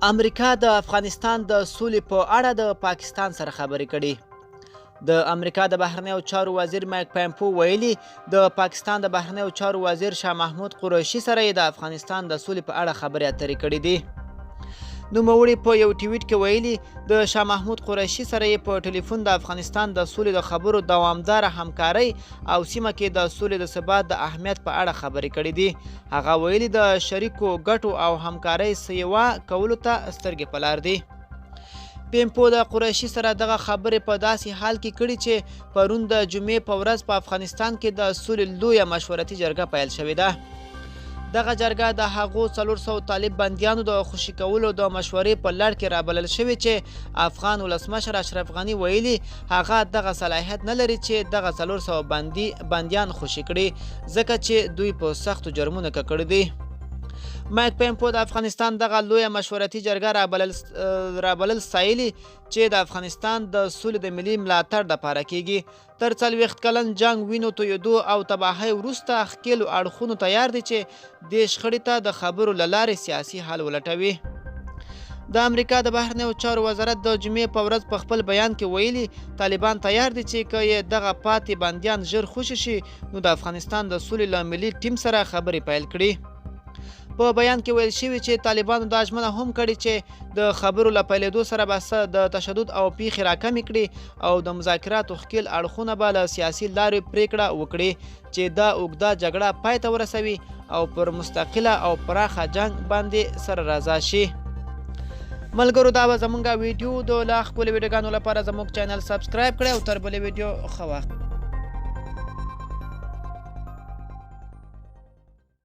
امریکا د افغانستان د سولې په اړه د پاکستان سره خبرې کړي. د امریکا د بهرنیو چارو وزیر مایک پامپیو ویلي د پاکستان د بهرنیو چارو وزیر شاه محمود قریشي سره د افغانستان د سولې په اړه خبرې اترې کړې دي. نوموړي په یو ټویټ کې ویلي د شاه محمود قریشي سره په ټلیفون د افغانستان د سولې د خبرو دوامداره همکاري او سیمه کې د سولې د ثبات د اهمیت په اړه خبرې کړې دي. هغه ویلي د شریکو ګټو او همکارۍ سیوا کولو ته سترګې په لار دي. پامپیو د قریشي سره دغه خبرې په داسې حال کې کړي چې پرون د جمعې په ورځ په افغانستان کې د سولې لویه مشورتي جرګه پیل شوې ده. دغه جرګه د هغو 400 طالب بندیانو د خوشي کولو د مشورې په لړ کې رابلل شوې چې افغان ولسمشر اشرف غني ویلي هغه دغه صلاحیت نه لري چې دغه 400 بندیان خوشي کړي ځکه چې دوی په سختو جرمونو ککړ دي. مایک پامپیو د افغانستان دغه لویه مشورتي جرګه رابلل ستایلي چې د افغانستان د سولې د ملي ملاتړ دپاره کیږي. تر 40 کلن جنګ وینو تویدو او تباهۍ وروسته ښکېلو اړخونو تیار دي چې د شخړې ته د خبرو له لارې سیاسي حل ولټوي. د امریکا د بهرنیو چارو وزارت د جمعې په ورځ په خپل بیان کې ویلي طالبان تیار دي چې که یې دغه پاتې بندیان ژر خوشي شي نو د افغانستان د سولې له ملي ټیم سره خبرې پیل کړي. په بیان کې ویل شوي چې طالبانو دا ژمنه هم کړې چې د خبرو له پیلېدو سره به د تشدد او پیښې راکمې کړي او د مذاکراتو ښکېل اړخونه به له سیاسي لارې پریکړه وکړي چې دا اوږده جګړه پای ته ورسوي او پر مستقله او پراخه جنګ باندې سره رضا شي. ملګرو دا به زموږ ویډیو د لا ښکلو ویډیوګانو لپاره زموږ چینل سبسکرایب کړئ او تر بلې ویډیو ښه وخت.